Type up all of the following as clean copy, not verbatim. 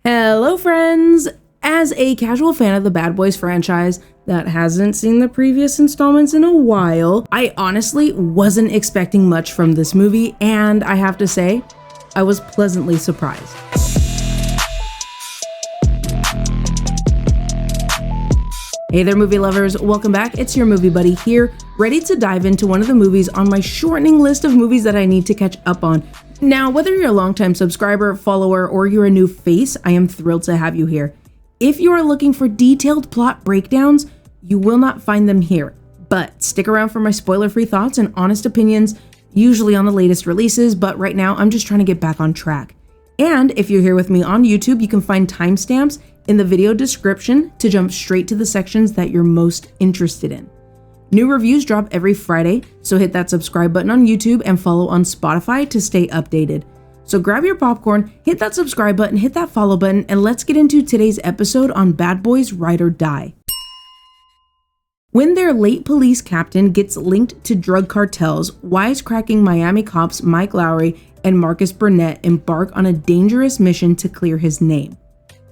Hello friends! As a casual fan of the Bad Boys franchise that hasn't seen the previous installments in a while, I honestly wasn't expecting much from this movie, and I have to say, I was pleasantly surprised. Hey there movie lovers, welcome back. It's your movie buddy here, ready to dive into one of the movies on my shortening list of movies that I need to catch up on. Now, whether you're a longtime subscriber, follower, or you're a new face, I am thrilled to have you here. If you are looking for detailed plot breakdowns, you will not find them here, but stick around for my spoiler-free thoughts and honest opinions, usually on the latest releases, but right now I'm just trying to get back on track. And if you're here with me on YouTube, you can find timestamps in the video description to jump straight to the sections that you're most interested in. New reviews drop every Friday, so hit that subscribe button on YouTube and follow on Spotify to stay updated. So grab your popcorn, hit that subscribe button, hit that follow button, and let's get into today's episode on Bad Boys Ride or Die. When their late police captain gets linked to drug cartels, wisecracking Miami cops Mike Lowrey and Marcus Burnett embark on a dangerous mission to clear his name.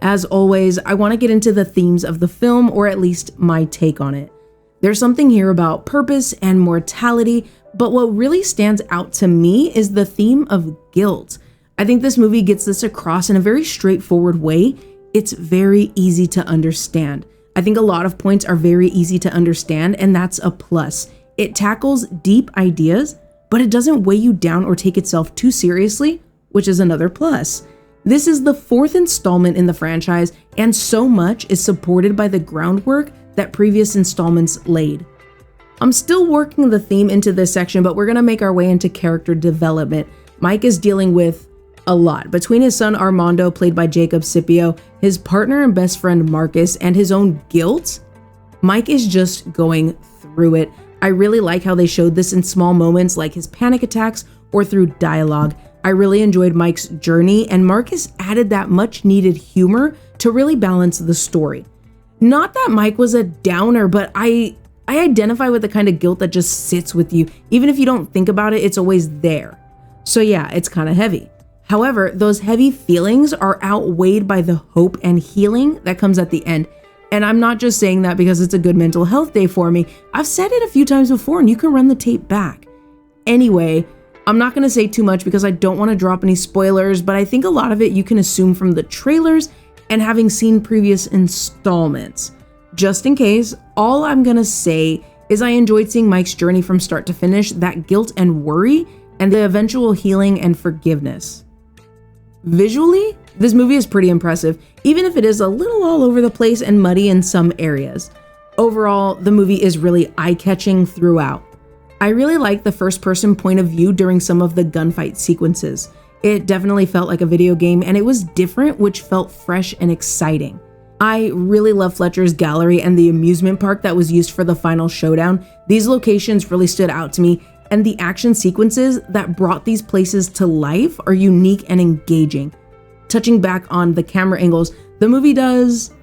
As always, I want to get into the themes of the film, or at least my take on it. There's something here about purpose and mortality, but what really stands out to me is the theme of guilt. I think this movie gets this across in a very straightforward way. It's very easy to understand. I think a lot of points are very easy to understand, and that's a plus. It tackles deep ideas, but it doesn't weigh you down or take itself too seriously, which is another plus. This is the fourth installment in the franchise, and so much is supported by the groundwork that previous installments laid. I'm still working the theme into this section, but we're gonna make our way into character development. Mike is dealing with a lot. Between his son Armando, played by Jacob Scipio, his partner and best friend Marcus, and his own guilt, Mike is just going through it. I really like how they showed this in small moments like his panic attacks or through dialogue. I really enjoyed Mike's journey, and Marcus added that much needed humor to really balance the story. Not that Mike was a downer, but I identify with the kind of guilt that just sits with you. Even if you don't think about it, it's always there. So yeah, it's kind of heavy. However, those heavy feelings are outweighed by the hope and healing that comes at the end. And I'm not just saying that because it's a good mental health day for me. I've said it a few times before, and you can run the tape back. Anyway, I'm not going to say too much because I don't want to drop any spoilers, but I think a lot of it you can assume from the trailers and having seen previous installments. Just in case, all I'm going to say is I enjoyed seeing Mike's journey from start to finish, that guilt and worry, and the eventual healing and forgiveness. Visually, this movie is pretty impressive, even if it is a little all over the place and muddy in some areas. Overall, the movie is really eye-catching throughout. I really like the first-person point of view during some of the gunfight sequences. It definitely felt like a video game, and it was different, which felt fresh and exciting. I really love Fletcher's Gallery and the amusement park that was used for the final showdown. These locations really stood out to me, and the action sequences that brought these places to life are unique and engaging. Touching back on the camera angles, the movie does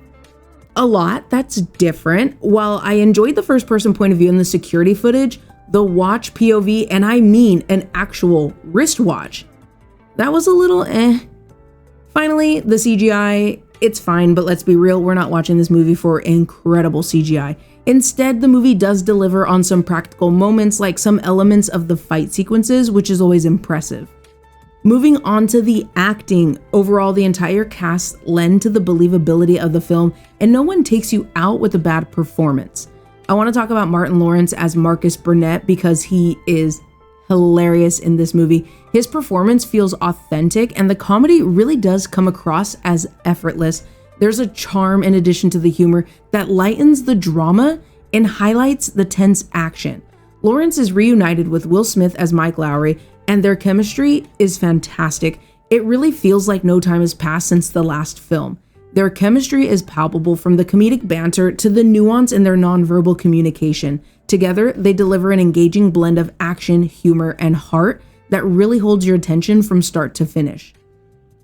a lot that's different. While I enjoyed the first-person point of view and the security footage, the watch POV, and I mean an actual wristwatch, that was a little eh. Finally, the CGI, it's fine, but let's be real, we're not watching this movie for incredible CGI. Instead, the movie does deliver on some practical moments like some elements of the fight sequences, which is always impressive. Moving on to the acting, overall the entire cast lend to the believability of the film, and no one takes you out with a bad performance. I want to talk about Martin Lawrence as Marcus Burnett because he is hilarious in this movie. His performance feels authentic, and the comedy really does come across as effortless. There's a charm in addition to the humor that lightens the drama and highlights the tense action. Lawrence is reunited with Will Smith as Mike Lowrey, and their chemistry is fantastic. It really feels like no time has passed since the last film. Their chemistry is palpable, from the comedic banter to the nuance in their nonverbal communication. Together, they deliver an engaging blend of action, humor, and heart that really holds your attention from start to finish.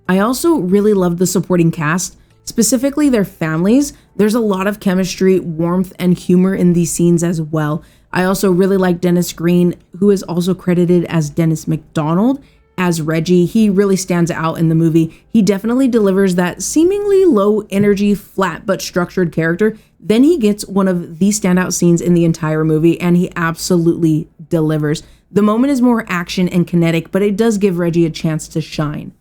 I also really love the supporting cast, specifically their families. There's a lot of chemistry, warmth, and humor in these scenes as well. I also really like Dennis Green, who is also credited as Dennis McDonald, as Reggie. He really stands out in the movie. He definitely delivers that seemingly low energy, flat but structured character. Then he gets one of the standout scenes in the entire movie, and he absolutely delivers. The moment is more action and kinetic, but it does give Reggie a chance to shine.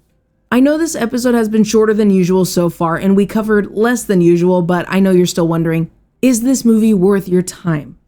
I know this episode has been shorter than usual so far, and we covered less than usual, but I know you're still wondering, is this movie worth your time?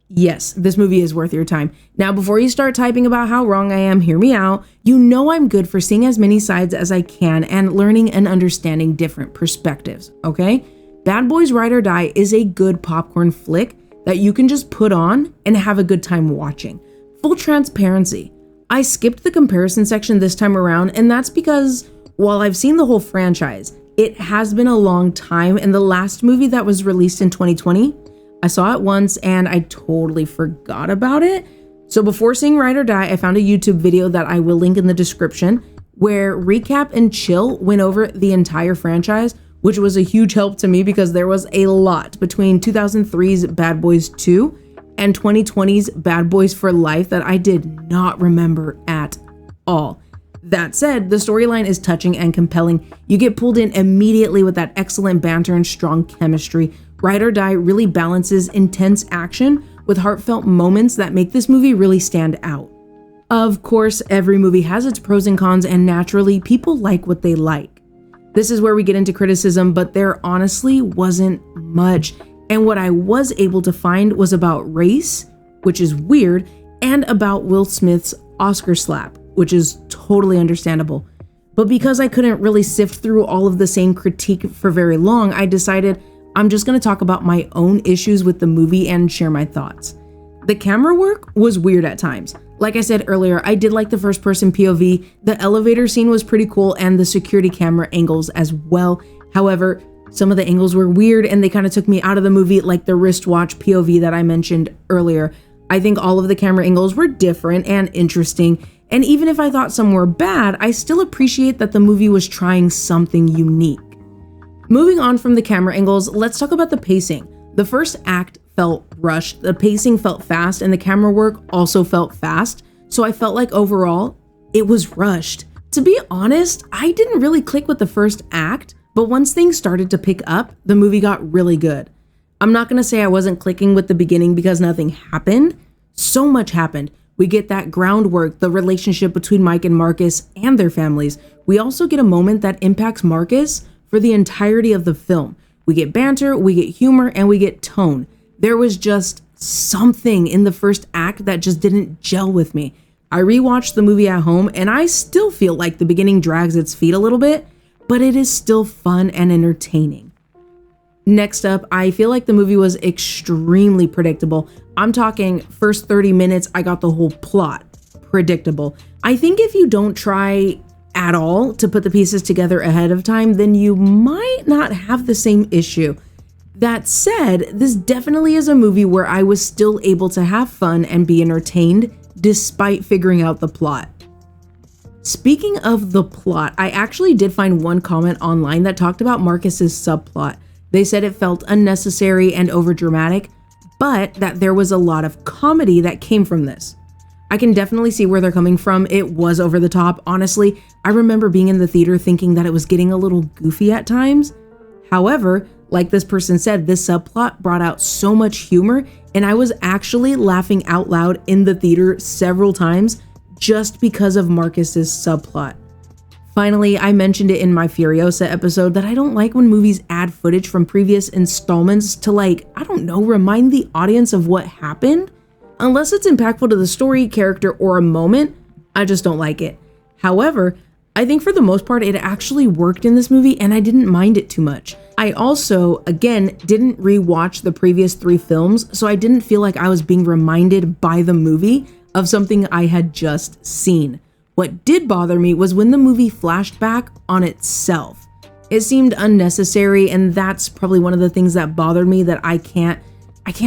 Yes, this movie is worth your time. Now, before you start typing about how wrong I am, hear me out. You know I'm good for seeing as many sides as I can and learning and understanding different perspectives, okay? Bad Boys Ride or Die is a good popcorn flick that you can just put on and have a good time watching. Full transparency, I skipped the comparison section this time around, and that's because while I've seen the whole franchise, it has been a long time, and the last movie that was released in 2020, I saw it once and I totally forgot about it. So before seeing Ride or Die, I found a YouTube video that I will link in the description where Recap and Chill went over the entire franchise, which was a huge help to me because there was a lot between 2003's Bad Boys 2 and 2020's Bad Boys for Life that I did not remember at all. That said, the storyline is touching and compelling. You get pulled in immediately with that excellent banter and strong chemistry. Ride or Die really balances intense action with heartfelt moments that make this movie really stand out. Of course, every movie has its pros and cons, and naturally, people like what they like. This is where we get into criticism, but there honestly wasn't much. And what I was able to find was about race, which is weird, and about Will Smith's Oscar slap, which is totally understandable. But because I couldn't really sift through all of the same critique for very long, I decided I'm just going to talk about my own issues with the movie and share my thoughts. The camera work was weird at times. Like I said earlier, I did like the first person POV, the elevator scene was pretty cool, and the security camera angles as well. However, some of the angles were weird and they kind of took me out of the movie, like the wristwatch POV that I mentioned earlier. I think all of the camera angles were different and interesting, and even if I thought some were bad, I still appreciate that the movie was trying something unique. Moving on from the camera angles, let's talk about the pacing. The first act felt rushed, the pacing felt fast, and the camera work also felt fast, so I felt like overall, it was rushed. To be honest, I didn't really click with the first act, but once things started to pick up, the movie got really good. I'm not gonna say I wasn't clicking with the beginning because nothing happened. So much happened. We get that groundwork, the relationship between Mike and Marcus and their families. We also get a moment that impacts Marcus for the entirety of the film. We get banter, we get humor, and we get tone. There was just something in the first act that just didn't gel with me. I rewatched the movie at home and I still feel like the beginning drags its feet a little bit, but it is still fun and entertaining. Next up, I feel like the movie was extremely predictable. I'm talking first 30 minutes, I got the whole plot. Predictable. I think if you don't try at all to put the pieces together ahead of time, then you might not have the same issue. That said, this definitely is a movie where I was still able to have fun and be entertained despite figuring out the plot. Speaking of the plot, I actually did find one comment online that talked about Marcus's subplot. They said it felt unnecessary and overdramatic, but that there was a lot of comedy that came from this. I can definitely see where they're coming from. It was over the top. Honestly, I remember being in the theater thinking that it was getting a little goofy at times. However, like this person said, this subplot brought out so much humor, and I was actually laughing out loud in the theater several times just because of Marcus's subplot. Finally, I mentioned it in my Furiosa episode that I don't like when movies add footage from previous installments to, like, I don't know, remind the audience of what happened. Unless it's impactful to the story, character, or a moment, I just don't like it. However, I think for the most part it actually worked in this movie and I didn't mind it too much. I also, again, didn't rewatch the previous 3 films, so I didn't feel like I was being reminded by the movie of something I had just seen. What did bother me was when the movie flashed back on itself. It seemed unnecessary, and that's probably one of the things that bothered me, that I can't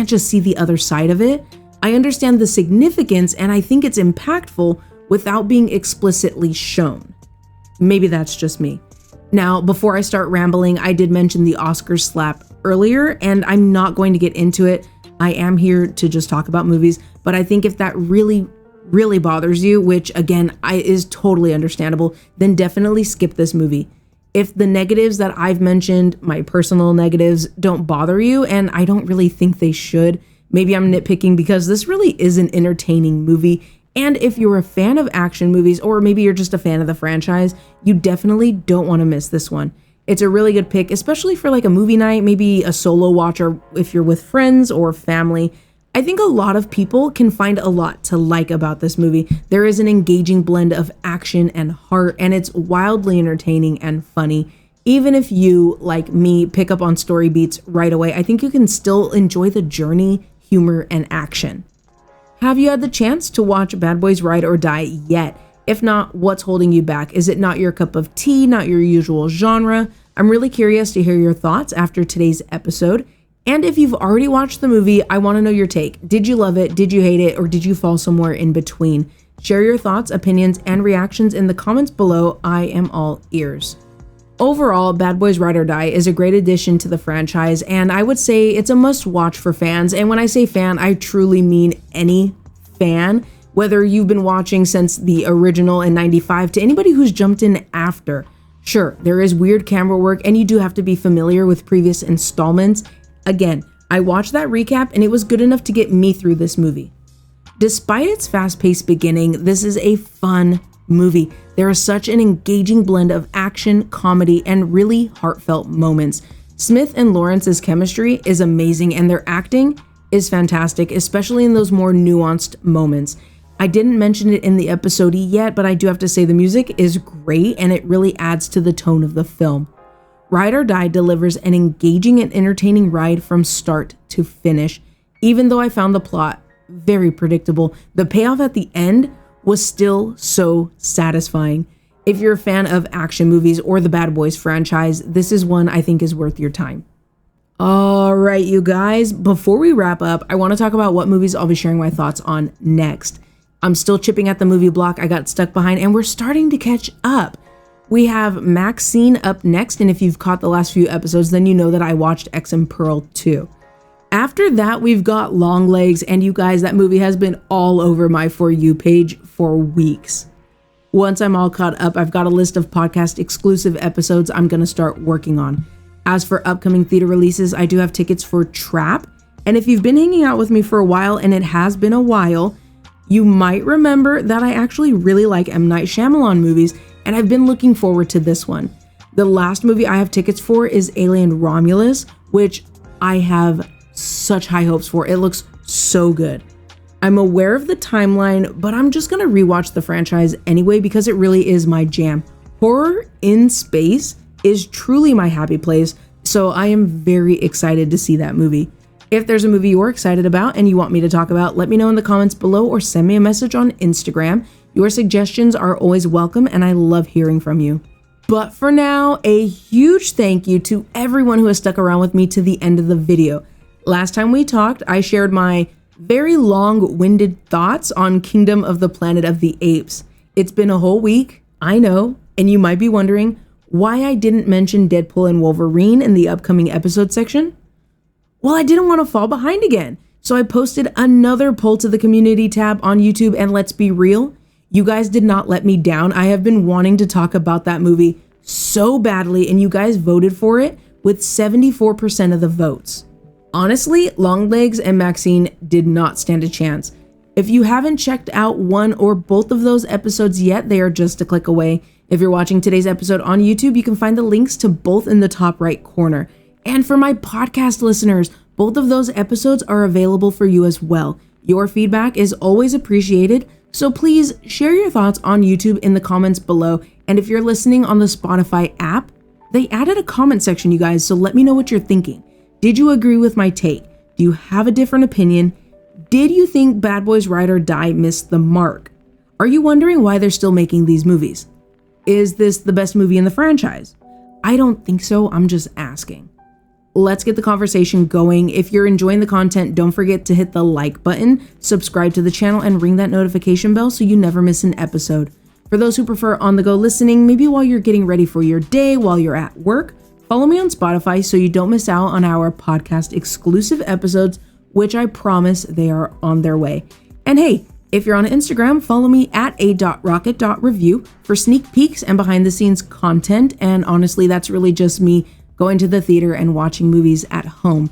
just see the other side of it. I understand the significance and I think it's impactful without being explicitly shown. Maybe that's just me. Now, before I start rambling, I did mention the Oscar slap earlier, and I'm not going to get into it. I am here to just talk about movies, but I think if that really really bothers you, which again, is totally understandable, then definitely skip this movie. If the negatives that I've mentioned, my personal negatives, don't bother you, and I don't really think they should, maybe I'm nitpicking because this really is an entertaining movie. And if you're a fan of action movies, or maybe you're just a fan of the franchise, you definitely don't want to miss this one. It's a really good pick, especially for like a movie night, maybe a solo watch, or if you're with friends or family. I think a lot of people can find a lot to like about this movie. There is an engaging blend of action and heart, and it's wildly entertaining and funny. Even if you, like me, pick up on story beats right away, I think you can still enjoy the journey, humor, and action. Have you had the chance to watch Bad Boys Ride or Die yet? If not, what's holding you back? Is it not your cup of tea, not your usual genre? I'm really curious to hear your thoughts after today's episode. And if you've already watched the movie, I want to know your take. Did you love it? Did you hate it? Or did you fall somewhere in between? Share your thoughts, opinions, and reactions in the comments below. I am all ears. Overall, Bad Boys Ride or Die is a great addition to the franchise, and I would say it's a must-watch for fans. And when I say fan, I truly mean any fan. Whether you've been watching since the original in '95 to anybody who's jumped in after. Sure, there is weird camera work and you do have to be familiar with previous installments. Again, I watched that recap and it was good enough to get me through this movie. Despite its fast-paced beginning, this is a fun movie. There is such an engaging blend of action, comedy, and really heartfelt moments. Smith and Lawrence's chemistry is amazing and their acting is fantastic, especially in those more nuanced moments. I didn't mention it in the episode yet, but I do have to say the music is great and it really adds to the tone of the film. Ride or Die delivers an engaging and entertaining ride from start to finish. Even though I found the plot very predictable, the payoff at the end was still so satisfying. If you're a fan of action movies or the Bad Boys franchise, this is one I think is worth your time. All right, you guys, before we wrap up, I want to talk about what movies I'll be sharing my thoughts on next. I'm still chipping at the movie block I got stuck behind, and we're starting to catch up. We have Maxine up next, and if you've caught the last few episodes, then you know that I watched X and Pearl too. After that, we've got Longlegs, and you guys, that movie has been all over my For You page for weeks. Once I'm all caught up, I've got a list of podcast exclusive episodes I'm going to start working on. As for upcoming theater releases, I do have tickets for Trap, and if you've been hanging out with me for a while, and it has been a while, you might remember that I actually really like M. Night Shyamalan movies, and I've been looking forward to this one. The last movie I have tickets for is Alien Romulus, which I have such high hopes for. It looks so good. I'm aware of the timeline, but I'm just gonna rewatch the franchise anyway because it really is my jam. Horror in space is truly my happy place, so I am very excited to see that movie. If there's a movie you're excited about and you want me to talk about, let me know in the comments below or send me a message on Instagram. Your suggestions are always welcome and I love hearing from you. But for now, a huge thank you to everyone who has stuck around with me to the end of the video. Last time we talked, I shared my very long-winded thoughts on Kingdom of the Planet of the Apes. It's been a whole week, I know, and you might be wondering why I didn't mention Deadpool and Wolverine in the upcoming episode section. Well, I didn't want to fall behind again, so I posted another poll to the community tab on YouTube, and let's be real, you guys did not let me down. I have been wanting to talk about that movie so badly, and you guys voted for it with 74% of the votes. Honestly, Longlegs and Maxine did not stand a chance. If you haven't checked out one or both of those episodes yet, they are just a click away. If you're watching today's episode on YouTube, you can find the links to both in the top right corner. And for my podcast listeners, both of those episodes are available for you as well. Your feedback is always appreciated, so please share your thoughts on YouTube in the comments below. And if you're listening on the Spotify app, they added a comment section, you guys, so let me know what you're thinking. Did you agree with my take? Do you have a different opinion? Did you think Bad Boys Ride or Die missed the mark? Are you wondering why they're still making these movies? Is this the best movie in the franchise? I don't think so, I'm just asking. Let's get the conversation going. If you're enjoying the content, don't forget to hit the like button, subscribe to the channel, and ring that notification bell so you never miss an episode. For those who prefer on-the-go listening, maybe while you're getting ready for your day, while you're at work, follow me on Spotify so you don't miss out on our podcast exclusive episodes, which I promise they are on their way. And hey, If you're on Instagram, follow me at a.rocket.review for sneak peeks and behind the scenes content. And honestly, that's really just me going to the theater and watching movies at home.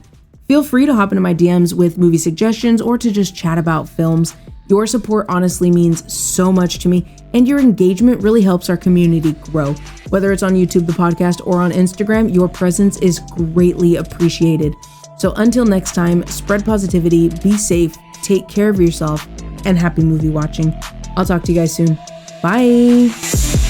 Feel free to hop into my DMs with movie suggestions or to just chat about films. Your support honestly means so much to me, and your engagement really helps our community grow. Whether it's on YouTube, the podcast, or on Instagram, your presence is greatly appreciated. So until next time, spread positivity, be safe, take care of yourself, and happy movie watching. I'll talk to you guys soon. Bye.